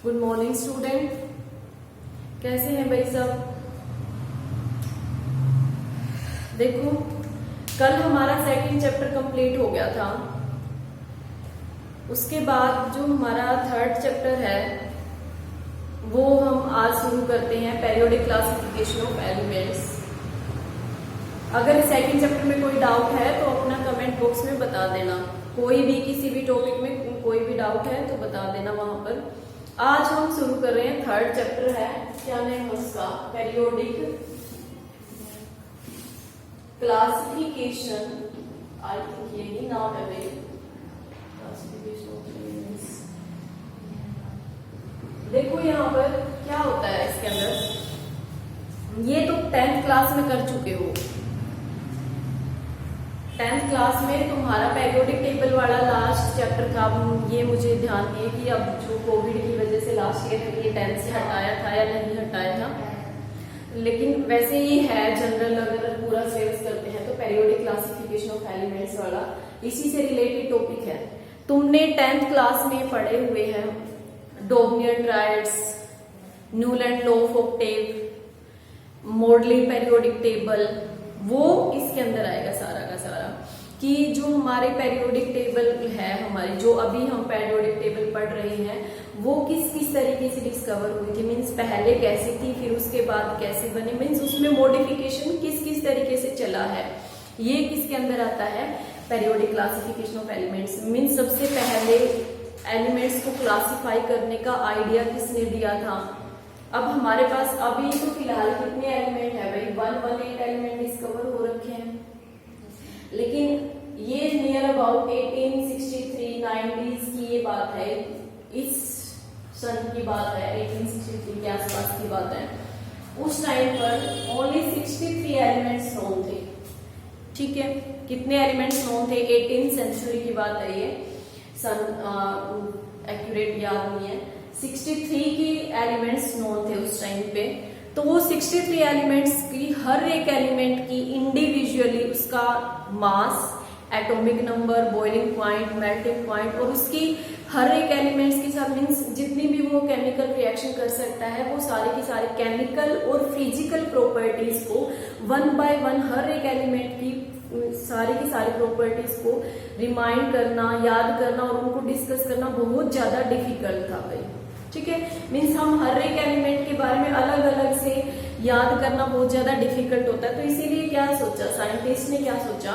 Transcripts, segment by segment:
Good morning student, कैसे हैं भाई सब। देखो, कल हमारा सेकंड चैप्टर कंप्लीट हो गया था। उसके बाद जो हमारा थर्ड चैप्टर है वो हम आज शुरू करते हैं, पेरियोडिक क्लासिफिकेशन ऑफ एलिमेंट्स। अगर सेकंड चैप्टर में कोई डाउट है तो अपना कमेंट बॉक्स में बता देना। कोई भी किसी भी टॉपिक में कोई भी डाउट है तो बता देना वहां पर। आज हम शुरू कर रहे हैं, थर्ड चैप्टर है, क्या नेम है उसका, पेरियोडिक क्लासिफिकेशन। आई थिंक ये ही नाम है भाई, क्लासिफिकेशन ऑफ एलिमेंट्स। देखो यहाँ पर क्या होता है इसके अंदर, ये तो 10th क्लास में कर चुके हो। 10th क्लास में तुम्हारा पेरियोडिक टेबल वाला लास्ट चैप्टर था। ये मुझे ध्यान है कि अब जो कोविड की वजह से लास्ट ईयर में ये 10th से हटाया था या नहीं हटाया था, लेकिन वैसे ही है जनरल। अगर पूरा सिलेबस करते हैं तो पेरियोडिक क्लासिफिकेशन ऑफ एलिमेंट्स वाला इसी से रिलेटेड टॉपिक है। तुमने 10th क्लास में पढ़े हुए हैं Dobereiner triads, Newlands law of octave, modern periodic table, वो इसके अंदर आएगा सारा का सारा। कि जो हमारे पेरियोडिक टेबल है, हमारी जो अभी हम पेरियोडिक टेबल पढ़ रहे हैं, वो किस किस तरीके से डिस्कवर हुई थी, मीन्स पहले कैसी थी, फिर उसके बाद कैसे बने, मीन्स उसमें मॉडिफिकेशन किस किस तरीके से चला है, ये किसके अंदर आता है, periodic classification of elements. Means सबसे पहले एलिमेंट्स को क्लासिफाई करने का आइडिया किसने दिया था। अब हमारे पास अभी तो फिलहाल कितने एलिमेंट है भाई, 118 एलिमेंट डिस्कवर हो रखे हैं। लेकिन ये नियर अबाउट 1863 90s की ये बात है, इस सन की बात है, 1863 के आसपास की बात है। उस टाइम पर ओनली 63 एलिमेंट्स नोन थे। ठीक है, कितने एलिमेंट्स नोन थे, 18th सेंचुरी की बात है, ये सन एक्यूरेट याद नहीं है। 63 की एलिमेंट्स नोन थे उस टाइम पे। तो वो 63 एलिमेंट्स की हर एक एलिमेंट की इंडिविजुअली उसका mass, atomic number, boiling point, melting point और उसकी हर एक एलिमेंट्स के साथ मीन्स जितनी भी वो केमिकल रिएक्शन कर सकता है, वो सारे की सारे केमिकल और फिजिकल प्रॉपर्टीज को वन बाय वन हर एक एलिमेंट की सारी की सारी प्रॉपर्टीज को रिमाइंड करना, याद करना और उनको डिस्कस करना बहुत ज्यादा डिफिकल्ट था भाई। ठीक है, मीन्स हम हर एक एलिमेंट के बारे में अलग अलग से याद करना बहुत ज्यादा डिफिकल्ट होता है। तो इसीलिए क्या सोचा साइंटिस्ट ने, क्या सोचा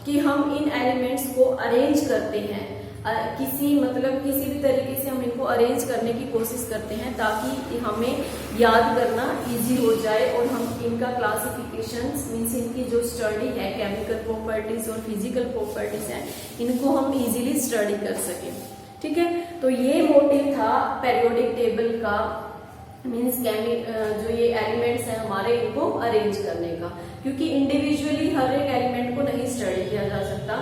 कि हम इन एलिमेंट्स को अरेंज करते हैं, किसी भी तरीके से हम इनको अरेंज करने की कोशिश करते हैं ताकि हमें याद करना इजी हो जाए और हम इनका क्लासिफिकेशन मीन्स इनकी जो स्टडी है, केमिकल प्रॉपर्टीज और फिजिकल प्रॉपर्टीज है, इनको हम इजीली स्टडी कर सकें। ठीक है, तो ये मोटिव था पेरियोडिक टेबल का, मीन्स जो ये एलिमेंट्स हैं हमारे, इनको अरेंज करने का। क्योंकि इंडिविजुअली हर एक एलिमेंट को नहीं स्टडी किया जा सकता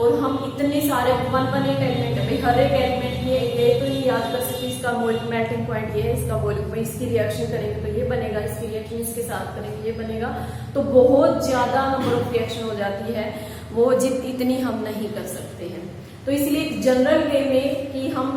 और हम इतने सारे 118 एलिमेंट है भाई, हर एक एलिमेंट ये तो नहीं याद कर सकते इसका मेल्टिंग पॉइंट ये है, इसका बॉइलिंग पॉइंट, इसकी रिएक्शन करेंगे तो ये बनेगा, इसकी रिएक्शन इसके साथ करेंगे ये बनेगा। तो बहुत ज्यादा नंबर ऑफ रिएक्शन हो जाती है, वो इतनी हम नहीं कर सकते हैं। तो इसलिए जनरल वे में कि हम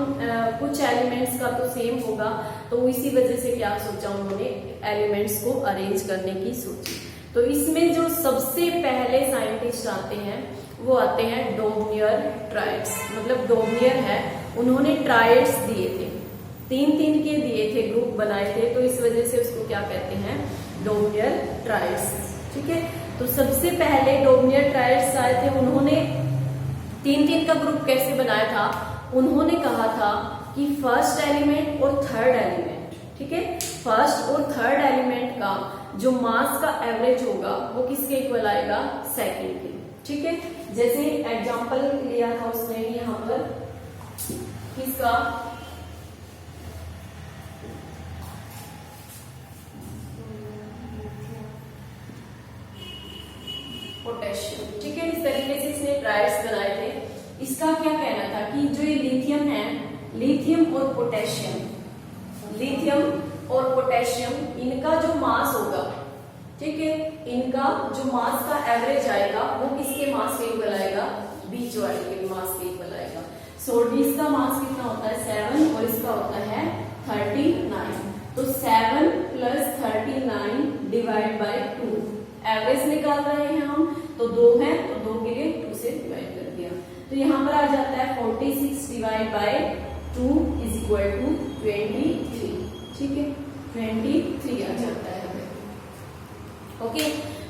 कुछ एलिमेंट्स का तो सेम होगा, तो इसी वजह से क्या सोचा उन्होंने, एलिमेंट्स को अरेंज करने की सोची। तो इसमें जो सबसे पहले साइंटिस्ट आते हैं वो आते हैं डोबनियर ट्रायड्स। मतलब डोबनियर है, उन्होंने ट्रायड्स दिए थे, 3-3 के दिए थे, ग्रुप बनाए थे, तो इस वजह से उसको क्या कहते हैं, डोबनियर ट्रायड्स। ठीक है, तो सबसे पहले डोबनियर ट्रायड्स आए थे। उन्होंने 3-3 का ग्रुप कैसे बनाया था, उन्होंने कहा था कि फर्स्ट एलिमेंट और थर्ड एलिमेंट, ठीक है, फर्स्ट और थर्ड एलिमेंट का जो मास का एवरेज होगा वो किसके इक्वल आएगा, सेकंड के। ठीक है, जैसे एग्जांपल लिया था उसने यहाँ पर किसका, पोटेशियम। ठीक है, इस तरीके से इसने ट्रायड्स बनाए थे। इसका क्या कहना था कि जो ये लिथियम है, लिथियम और पोटेशियम, लिथियम और पोटेशियम, इनका जो मास होगा, ठीक है, इनका जो मास का एवरेज आएगा वो किसके मास के इक्वल आएगा, बीच वाले के मास के इक्वल आएगा। सोडियम का मास कितना होता है 7 और इसका होता है 13 एवरेज निकाल रहे हैं हम, तो 2 है तो 2 के लिए 2 से डिवाइड कर दिया, तो यहाँ पर आ जाता है 46 divide by 2 is equal to 23। ठीक है, 23 आ जाता है। ओके,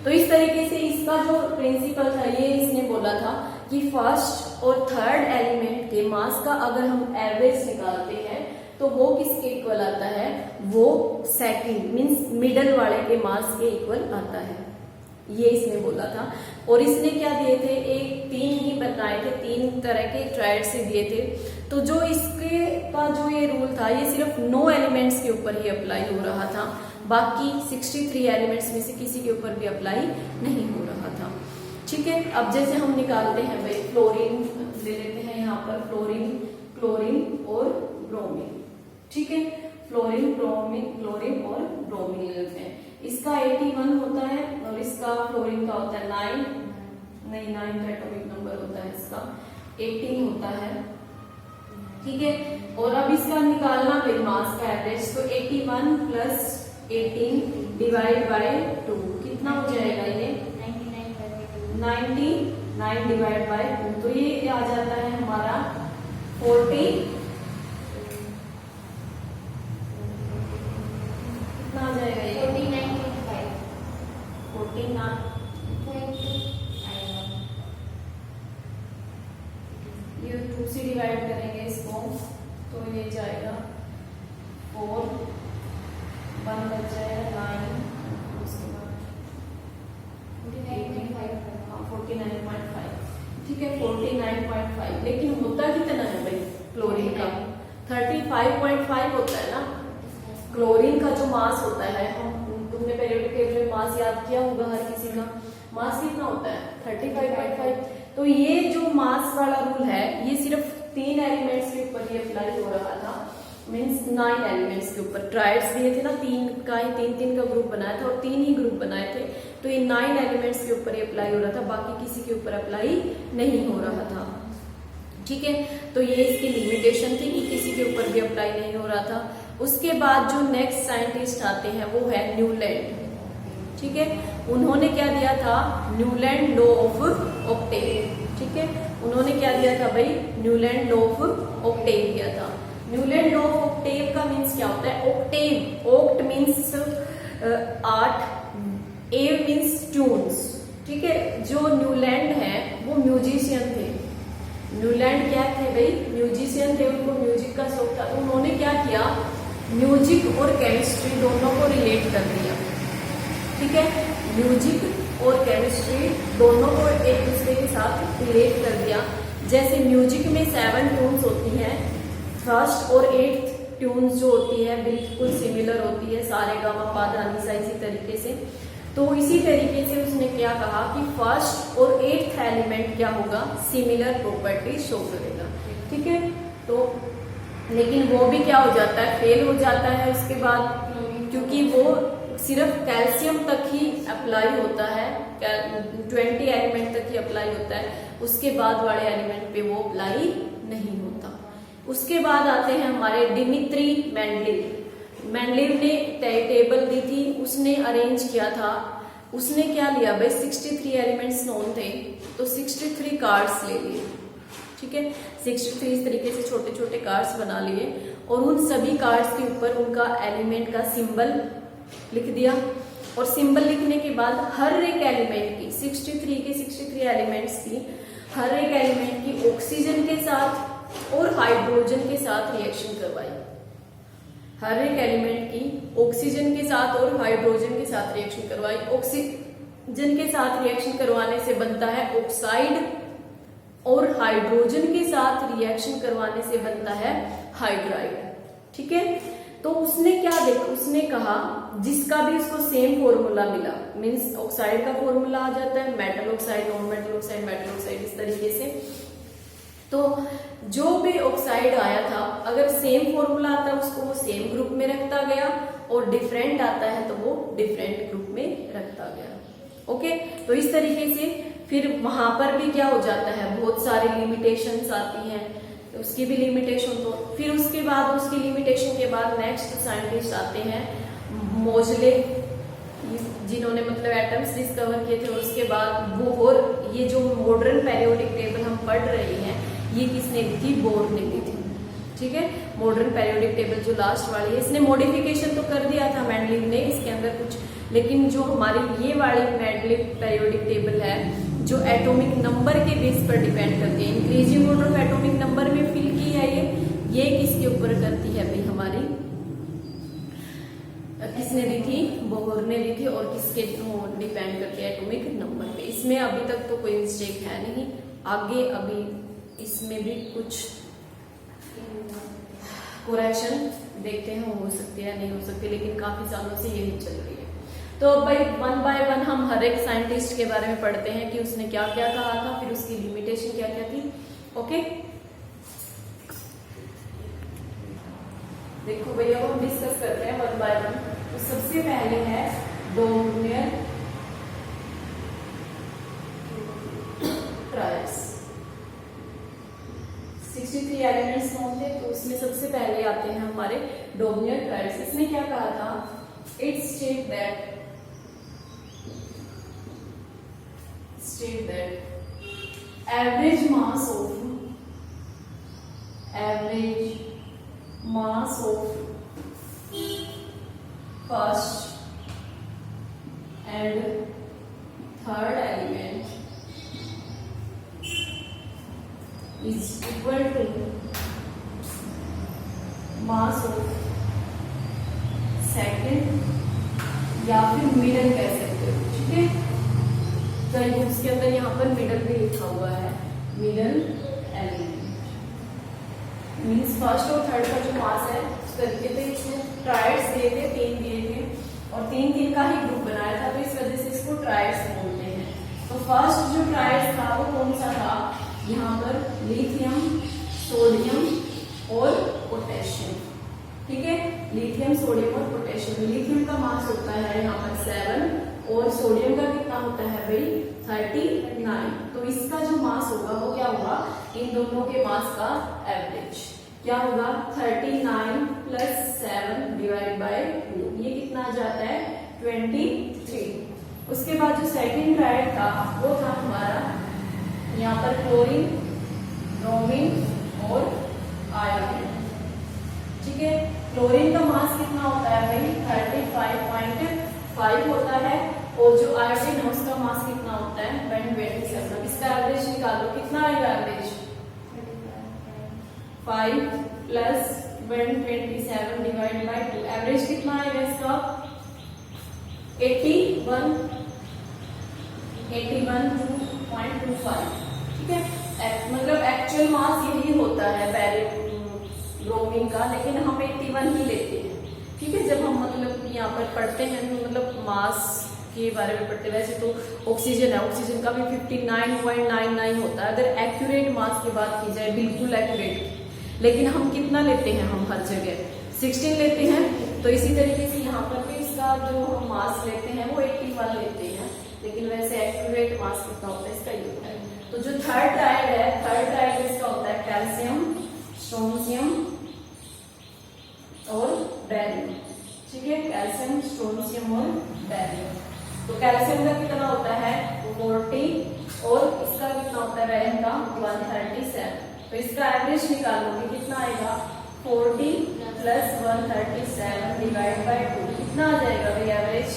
तो इस तरीके से इसका जो प्रिंसिपल था ये इसने बोला था कि फर्स्ट और थर्ड एलिमेंट के मास का अगर हम एवरेज निकालते हैं तो वो किसके इक्वल आता है, वो सेकंड मींस मिडल वाले के मास के इक्वल आता है, ये इसने बोला था। और इसने क्या दिए थे, एक 3 ही बताए थे, 3 तरह के ट्रायड से दिए थे। तो जो इसके का जो ये रूल था ये सिर्फ 9 एलिमेंट्स के ऊपर ही अप्लाई हो रहा था, बाकी 63 एलिमेंट्स में से किसी के ऊपर भी अप्लाई नहीं हो रहा था। ठीक है, अब जैसे हम निकालते हैं भाई फ्लोरीन ले लेते हैं, यहाँ पर फ्लोरीन, क्लोरीन और ब्रोमीन। ठीक है, फ्लोरीन, क्लोरीन और ब्रोमीन ले लेते हैं। इसका 81 होता है और इसका फ्लोरीन का होता है 9 एटॉमिक नंबर होता है, इसका 18 होता है। ठीक है, और अब इसका निकालना भाई मास का एवरेज, तो 81 प्लस 18 डिवाइड बाय 2 कितना हो जाएगा, ये 99 डिवाइड बाय 2, तो ये आ जाता है हमारा 40 कितना आ जाएगा, ये 49 ये 2 से डिवाइड करेंगे इसको तो ये जाएगा 4, 1 बच जाएगा 9, उसके बाद 49.5। ठीक है, 49.5, लेकिन होता कितना है भाई क्लोरीन का, 35.5 होता है ना। क्लोरीन का जो मास होता है, हम तुमने पीरियोडिक टेबल में मास याद किया होगा, हर किसी का मास कितना होता है 35.5। तो ये जो मास वाला रूल है ये सिर्फ 3 एलिमेंट्स के ऊपर ही अप्लाई हो रहा था, मीन्स 9 एलिमेंट्स के ऊपर। ट्रायड्स दिए थे ना, 3 का ग्रुप बनाया था और 3 ही ग्रुप बनाए थे, तो ये 9 एलिमेंट्स के ऊपर ही अप्लाई हो रहा था, बाकी किसी के ऊपर अप्लाई नहीं हो रहा था। ठीक है, तो ये इसकी लिमिटेशन थी कि किसी के ऊपर भी अप्लाई नहीं हो रहा था। उसके बाद जो नेक्स्ट साइंटिस्ट आते हैं वो है न्यूलैंड। ठीक है, उन्होंने क्या दिया था, न्यूलैंड लॉ ऑफ ऑक्टेव। ठीक है, उन्होंने क्या दिया था भाई, न्यूलैंड लॉ ऑफ ऑक्टेव दिया था। न्यूलैंड लॉ ऑफ ऑक्टेव का मीन्स क्या होता है, ऑक्टेव, ऑक्ट मीन्स 8, एव मीन्स ट्यून्स। ठीक है, जो न्यूलैंड है वो म्यूजिशियन थे। न्यूलैंड क्या थे भाई, म्यूजिशियन थे, उनको म्यूजिक का शौक था। तो उन्होंने क्या किया, म्यूजिक और केमिस्ट्री दोनों को रिलेट कर दिया। ठीक है, म्यूजिक और केमिस्ट्री दोनों को एक दूसरे के साथ रिलेट कर दिया। जैसे म्यूजिक में 7 ट्यून्स होती हैं, फर्स्ट और 8th ट्यून्स जो होती है बिल्कुल सिमिलर होती है, सारे गामा पा धा नी सा, इसी तरीके से। तो इसी तरीके से उसने क्या कहा कि फर्स्ट और 8th एलिमेंट क्या होगा, सिमिलर प्रॉपर्टी शो करेगा। ठीक है, तो लेकिन वो भी क्या हो जाता है, फेल हो जाता है उसके बाद, क्योंकि वो सिर्फ कैल्शियम तक ही अप्लाई होता है, 20 एलिमेंट तक ही अप्लाई होता है, उसके बाद वाले एलिमेंट पे वो अप्लाई नहीं होता। उसके बाद आते हैं हमारे डिमित्री मेंडलीव। मेंडलीव ने टेबल दी थी, उसने अरेंज किया था। उसने क्या लिया भाई, 63 एलिमेंट्स नोन थे, तो 63 कार्ड्स ले लिए। ठीक है, 63 इस तरीके से छोटे छोटे कार्ड्स बना लिए और उन सभी कार्ड्स के ऊपर उनका एलिमेंट का सिंबल लिख दिया। और सिंबल लिखने के बाद हर एक एलिमेंट की 63 एलिमेंट्स की हर एक एलिमेंट की ऑक्सीजन के साथ और हाइड्रोजन के साथ रिएक्शन करवाई। हर एक एलिमेंट की ऑक्सीजन के साथ और हाइड्रोजन के साथ रिएक्शन करवाई। ऑक्सीजन के साथ रिएक्शन करवाने से बनता है ऑक्साइड और हाइड्रोजन के साथ रिएक्शन करवाने से बनता है हाइड्राइड। ठीक है, तो उसने क्या देखा, उसने कहा जिसका भी उसको सेम फॉर्मूला मिला, मीन्स ऑक्साइड का फॉर्मूला आ जाता है metal oxide, non metal oxide, metal oxide, इस तरीके से। तो जो भी ऑक्साइड आया था अगर सेम फॉर्मूला आता है उसको वो सेम ग्रुप में रखता गया और डिफरेंट आता है तो वो डिफरेंट ग्रुप में रखता गया। ओके, तो इस तरीके से फिर वहां पर भी क्या हो जाता है, बहुत सारी लिमिटेशंस आती हैं, उसकी भी लिमिटेशन। तो फिर उसके बाद उसकी लिमिटेशन के बाद नेक्स्ट साइंटिस्ट आते हैं मोजले। जिन्होंने मतलब एटम्स डिस्कवर किए थे, और उसके बाद बोर, ये जो मॉडर्न पेरियोडिक टेबल हम पढ़ रहे हैं ये किसने दी थी? बोर ने दी थी। ठीक है, मॉडर्न पेरियोडिक टेबल जो लास्ट वाली है, इसने मॉडिफिकेशन तो कर दिया था मेंडलीव ने इसके अंदर कुछ, लेकिन जो हमारी ये वाली मेंडलीव पेरियोडिक टेबल है जो एटॉमिक नंबर के बेस पर डिपेंड करती है, increasing order of atomic number में फिल की है ये किसके ऊपर करती है भाई? हमारी किसने दी थी? बोर ने दी थी। और किसके डिपेंड करती है? एटॉमिक नंबर पे। इसमें अभी तक तो कोई मिस्टेक है नहीं, आगे अभी इसमें भी कुछ करेक्शन देखते हैं, हो सकती है नहीं हो सकती, लेकिन काफी सालों से यही चल रही है। तो भाई वन बाय वन हम हर एक साइंटिस्ट के बारे में पढ़ते हैं कि उसने क्या क्या कहा था, फिर उसकी लिमिटेशन क्या क्या थी। ओके, देखो भैया हम डिस्कस करते हैं वन बाय वन। तो सबसे पहले है डोमिनियर ट्रायड्स। 63 एलिमेंट्स होते, तो उसमें सबसे पहले आते हैं हमारे डोमिनियर ट्रायड्स। इसने क्या कहा था? It state that average mass of first and third element is equal to mass of second, या फिर मिडल कह सकते हो। ठीक है, तो उसके अंदर यहाँ पर मिडल भी लिखा हुआ है, मिडल एलिमेंट मीन्स फर्स्ट और थर्ड का जो मास है उस तरीके से इसने ट्रायड्स दिए थे, 3 दिए थे, और 3 का ही ग्रुप बनाया था, तो इस वजह से इसको ट्रायड्स बोलते हैं। तो फर्स्ट जो ट्रायड्स था वो कौन सा था? यहाँ पर लिथियम, सोडियम और पोटेशियम। ठीक है, लिथियम, सोडियम और पोटेशियम। लिथियम का मास होता है यहाँ पर 7 और सोडियम का कितना होता है भाई? 39। तो इसका जो मास होगा वो क्या होगा? इन दोनों के मास का एवरेज क्या होगा? 39 प्लस 7 डिवाइड बाय 2, ये कितना आ जाता है? 23। उसके बाद जो सेकंड ट्रायड था वो था हमारा यहाँ पर क्लोरीन, ब्रोमीन और आयोडीन। ठीक है, क्लोरीन का मास कितना होता है भाई? 35.5 होता है, और जो आयोडीन है उसका मास कितना होता है? 127। इसका एवरेज निकालो, कितना आएगा average? 5 plus 127 divide by 2, average कितना आएगा इसका? 81.25। ठीक है, मतलब एक्चुअल मास यही होता है ब्रोमीन का, लेकिन हम 81 ही लेते हैं। ठीक है, जब हम मतलब यहाँ पर पढ़ते हैं मतलब मास के बारे में पढ़ते हैं, वैसे तो ऑक्सीजन है, ऑक्सीजन का भी 59.99 होता है अगर एक्यूरेट मास की बात की जाए, बिल्कुल एक्यूरेट। लेकिन हम कितना लेते हैं? हम हर जगह 16 लेते हैं। तो इसी तरीके से यहाँ पर भी इसका जो हम मास लेते हैं वो 81 लेते हैं, लेकिन वैसे एक्यूरेट मास कितना होता है इसका ये होता है। तो जो थर्ड ट्रायड है, थर्ड ट्रायड इसका होता है कैल्शियम, स्ट्रोंशियम और बेरियम। ठीक है, कैल्शियम, स्ट्रोंशियम और बेरियम। तो कैल्शियम का कितना होता है? 40, और इसका कितना होता है? बेरियम का 137। तो इसका एवरेज निकालोगे कितना आएगा? 40 प्लस 137 डिवाइड बाय 2, कितना आ जाएगा भाई एवरेज?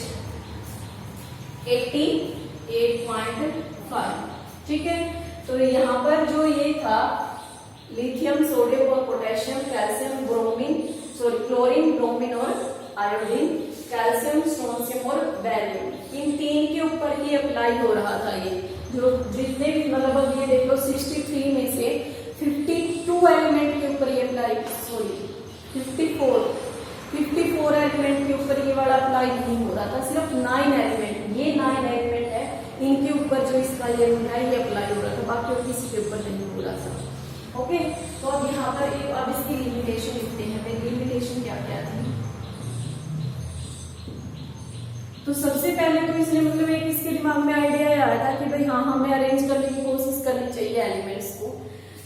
88.5। ठीक है, तो यहाँ पर जो ये था लिथियम, सोडियम और potassium, calcium, bromine, sorry chlorine, bromine और आयोडीन, कैल्शियम, स्ट्रोंशियम और बेरियम, इन 3 के ऊपर ही अप्लाई हो रहा था। ये जो जितने भी मतलब अब ये देखो 63 में से 52 एलिमेंट के ऊपर ये अप्लाई, सॉरी 54 एलिमेंट के ऊपर ये वाला अप्लाई नहीं हो रहा था, सिर्फ 9 एलिमेंट, ये 9 एलिमेंट है इनके ऊपर जो इसका ये है ये अप्लाई हो रहा था, बाकी और किसी के ऊपर नहीं हो रहा था। ओके, तो अब यहाँ पर एक अब इसकी लिमिटेशन लिखते हैं। लिमिटेशन क्या क्या थी? तो सबसे पहले तो इसने मतलब एक इसके दिमाग में आइडिया आया था कि भाई हाँ हमें अरेंज करने की कोशिश करनी चाहिए एलिमेंट्स को।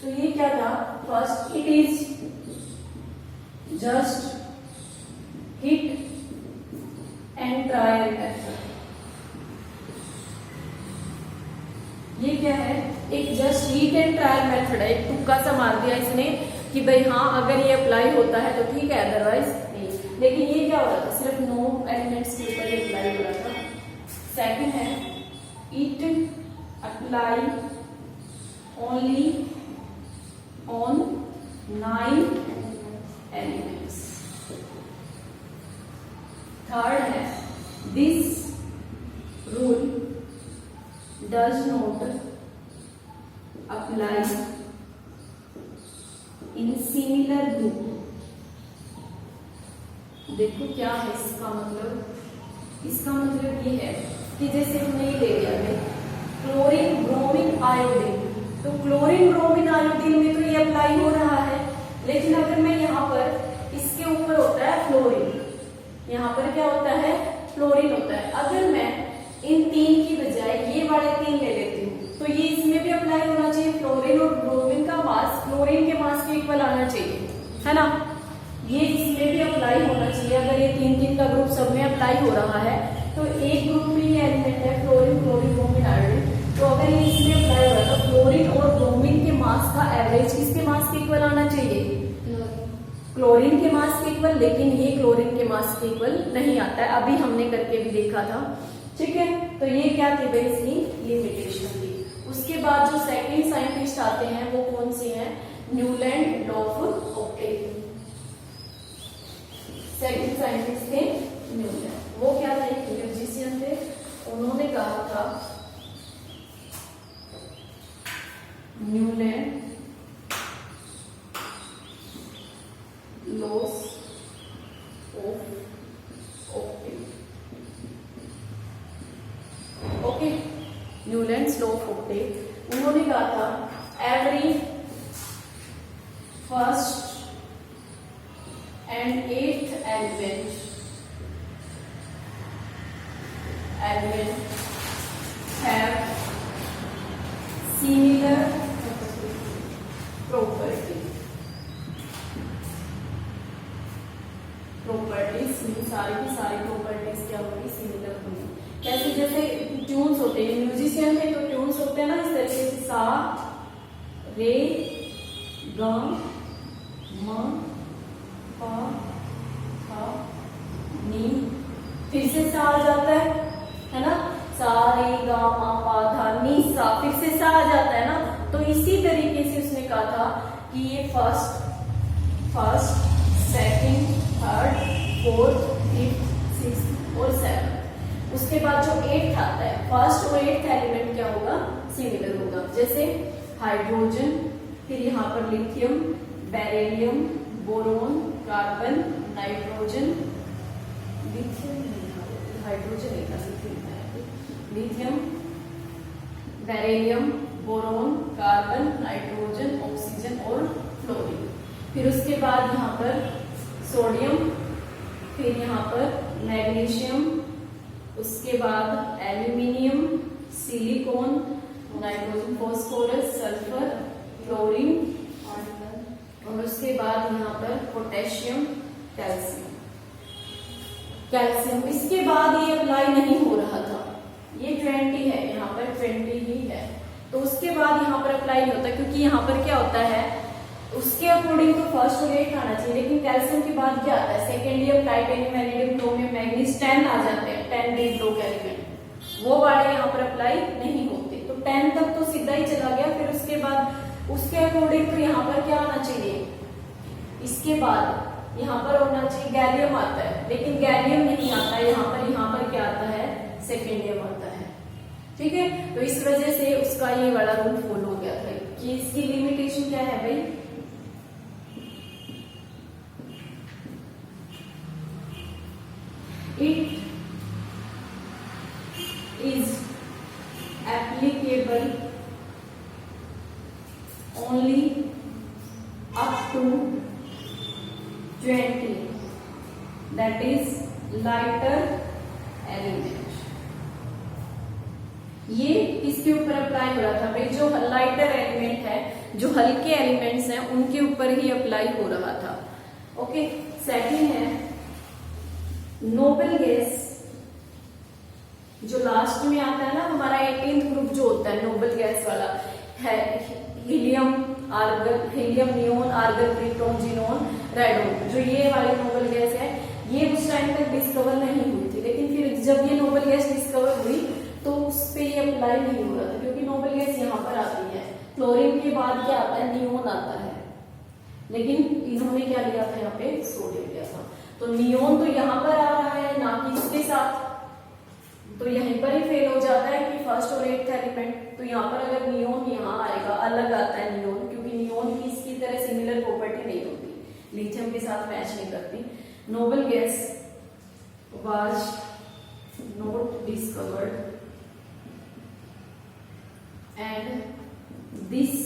तो ये क्या था? First, it is just hit and trial method. ये क्या है? एक just heat and trial method है, एक तुक्का सा मार दिया इसने कि भाई हाँ अगर ये अप्लाई होता है तो ठीक है, अदरवाइज नहीं। लेकिन ये क्या हो रहा था? सिर्फ नो एलिमेंट्स के ऊपर ये अप्लाई हो रहा था। सेकंड है it apply only on 9 elements. Third है this rule does not apply in similar group. देखो क्या है इसका मतलब? इसका मतलब ये है कि जैसे हमने ये ले लिया है क्लोरीन ब्रोमीन आयोडीन, तो क्लोरीन ब्रोमीन आयोडीन में तो ये अप्लाई हो रहा है, लेकिन अगर मैं यहाँ पर इसके ऊपर होता है फ्लोरीन, यहाँ पर क्या होता है? फ्लोरीन होता है। अगर मैं इन 3 की बजाय ये वाले 3 ले लेती हूँ तो ये इसमें भी अप्लाई होना चाहिए। फ्लोरीन और ब्रोमीन का मास फ्लोरीन के मास के इक्वल आना चाहिए, है ना? ये इसमें भी अप्लाई होना चाहिए। अगर ये 3 का ग्रुप सब में अप्लाई हो रहा है तो एक ग्रुप में ये एलिमेंट है फ्लोरीन क्लोरीन ब्रोमीन आयोडीन, तो अगर ये इसमें अप्लाई हो रहा है तो फ्लोरीन और ब्रोमीन के मास का एवरेज किसके मास के इक्वल आना चाहिए? क्लोरीन के मास के इक्वल। लेकिन ये क्लोरीन के मास के इक्वल नहीं आता है, अभी हमने करके भी देखा था। ठीक है, तो ये क्या थी भाई? इसकी लिमिटेशन थी। उसके बाद जो सेकंड साइंटिस्ट आते हैं वो कौन से हैं? Newland, law of, octave. Second scientist थे न्यूलैंड। वो क्या थे? म्यूजिशियन थे। उन्होंने कहा था Newland laws of octave. Okay, Newlands law of octave. उन्होंने कहा था every first and 8th element have similar properties सारी की सारी प्रॉपर्टीज क्या होगी? सिमिलर होगी। कैसे? जैसे ट्यून्स होते हैं, म्यूजिशियन में तो ट्यून्स होते हैं ना इस तरीके से, सा रे ग म पा सा नी, फिर से सा आ जाता है ना? सा रे ग म पा धा नी सा, फिर से सा आ जाता है ना? तो इसी तरीके से उसने कहा था कि ये first second third fourth fifth sixth और 7th, उसके बाद जो 8th आता है, फर्स्ट और 8th एलिमेंट क्या होगा? सिमिलर होगा। जैसे हाइड्रोजन, फिर यहाँ पर lithium, beryllium, boron, carbon, nitrogen, lithium hydrogen lithium, beryllium, boron, carbon, nitrogen, oxygen और फ्लोरीन। फिर उसके बाद यहाँ पर सोडियम, फिर यहाँ पर मैग्नीशियम, उसके बाद aluminium, silicon, nitrogen, phosphorus, sulphur, chlorine और उसके बाद यहाँ पर पोटेशियम, कैल्शियम। इसके बाद ये अप्लाई नहीं हो रहा था, ये 20 है, यहाँ पर 20 ही है, तो उसके बाद यहाँ पर अप्लाई नहीं होता, क्योंकि यहाँ पर क्या होता है उसके अकॉर्डिंग तो फर्स्ट और 8th आना चाहिए, लेकिन कैल्शियम के बाद क्या आता है? सेकेंडियम, टाइटेनियम, वैनेडियम, क्रोमियम, मैग्नीज, 10 आ जाते हैं, 10 डी ब्लॉक एलिमेंट, वो वाले यहाँ पर अप्लाई नहीं होते। तो 10 तक तो सीधा ही चला गया। फिर उसके बाद उसके अकॉर्डिंग तो यहाँ पर क्या आना चाहिए? इसके बाद यहाँ पर होना चाहिए गैलियम आता है, लेकिन गैलियम नहीं आता है यहाँ पर क्या आता है? सेकेंडियम आता है। ठीक है, तो इस वजह से उसका ये वाला रूल फॉलो हो गया था कि इसकी लिमिटेशन क्या है भाई? It is applicable only up to 20, that is lighter element। ये किसके ऊपर अप्लाई हो रहा था भाई? जो लाइटर एलिमेंट है, जो हल्के एलिमेंट्स हैं, उनके ऊपर ही अप्लाई हो रहा था। ओके, सेकंड है नोबल गैस जो लास्ट में आता है ना हमारा 18th ग्रुप जो होता है नोबल गैस वाला है, helium, argon, helium, neon, argon, krypton, xenon, radon, जो ये वाली नोबल गैस है ये उस टाइम तक डिस्कवर नहीं हुई थी। लेकिन फिर जब ये नोबल गैस डिस्कवर हुई तो उस पे ये अप्लाई नहीं हो रहा था, क्योंकि नोबल गैस यहाँ पर आती है। क्लोरीन के बाद क्या आता है, नियोन आता है, लेकिन इन्होंने क्या लिया था यहाँ पे, सोडियम लिया था। तो नियोन तो यहाँ पर आ रहा है ना कि इसके साथ, तो यहीं पर ही फेल हो जाता है कि फर्स्ट और 8th एलिमेंट। तो यहाँ पर अगर नियोन यहाँ आएगा, अलग आता है नियोन, क्योंकि नियोन की इसकी तरह सिमिलर प्रॉपर्टी नहीं होती, लिथियम के साथ मैच नहीं करती। Noble gas was not discovered and this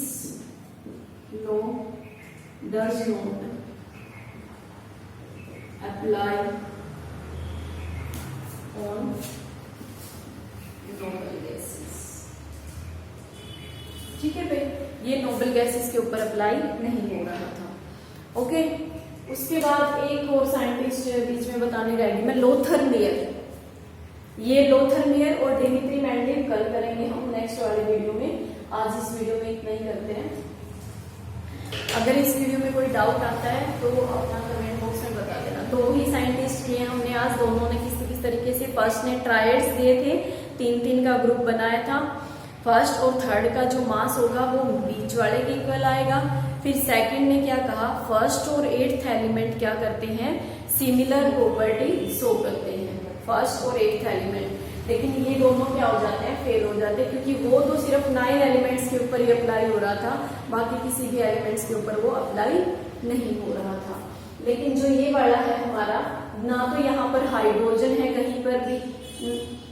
law does not apply on noble gases। ठीक है भाई, ये नोबल गैसेस के ऊपर अप्लाई नहीं हो रहा था। ओके, उसके बाद एक और साइंटिस्ट बीच में बताने रहेगी मैं, लोथर मेयर। ये लोथर मेयर और डिमित्री मेंडेल कल करेंगे हम नेक्स्ट वाले वीडियो में, आज इस वीडियो में इतना ही करते हैं। अगर इस वीडियो में कोई डाउट आता है तो अपना कमेंट बॉक्स में बता देना। दो ही साइंटिस्ट किए हमने आज, दोनों ने किस तरीके से, फर्स्ट ने ट्रायड्स दिए थे, 3-3 का ग्रुप बनाया था। फर्स्ट और थर्ड का जो मास होगा वो बीच वाले के इक्वल आएगा। फिर सेकंड ने क्या कहा, फर्स्ट और 8th एलिमेंट क्या करते हैं, सिमिलर प्रॉपर्टी शो करते हैं, फर्स्ट और 8th एलिमेंट। लेकिन ये दोनों क्या हो जाते हैं, फेल हो जाते हैं, क्योंकि वो तो सिर्फ 9 एलिमेंट्स के ऊपर ही अप्लाई हो रहा था, बाकी किसी भी एलिमेंट्स के ऊपर वो अप्लाई नहीं हो रहा था। लेकिन जो ये वाला है हमारा, ना तो यहाँ पर हाइड्रोजन है कहीं पर भी,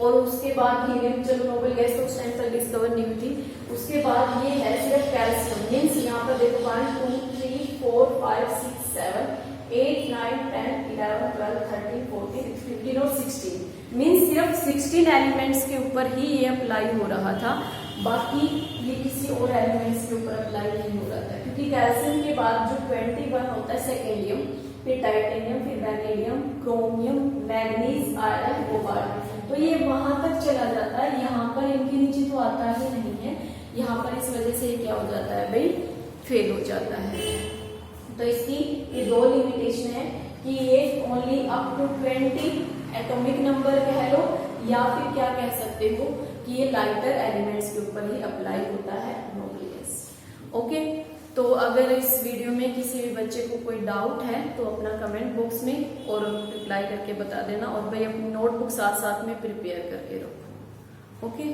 और उसके बाद हीलियम, चलो नोबल गैस तो उस टाइम तक डिस्कवर नहीं हुई थी। उसके बाद ये है सिर्फ कैल्शियम, मीन्स यहाँ पर देखो 1 2 3 4 5 6 7 8 9 10 11 12 13 14 15 और 16, मीन्स सिर्फ 16 एलिमेंट्स के ऊपर ही ये अप्लाई हो रहा था, बाकी ये किसी और एलिमेंट्स के ऊपर अप्लाई नहीं हो रहा था। क्योंकि कैल्शियम के बाद जो 21 होता है सेकेंडियम, फिर टाइटेनियम, फिर vanadium, chromium, manganese, iron, cobalt, तो ये वहां तक चला जाता है, यहाँ पर इनके नीचे तो आता ही नहीं है। यहाँ पर इस वजह से क्या हो जाता है भाई, फेल हो जाता है। तो इसकी ये दो लिमिटेशन है कि ये only up to 20 atomic number कह लो, या फिर क्या कह सकते हो कि ये लाइटर एलिमेंट्स के ऊपर ही अप्लाई होता है नोबल गैस। ओके, तो अगर इस वीडियो में किसी भी बच्चे को कोई डाउट है तो अपना कमेंट बॉक्स में और रिप्लाई करके बता देना, और भाई अपनी नोटबुक साथ साथ में प्रिपेयर करके रखो। ओके।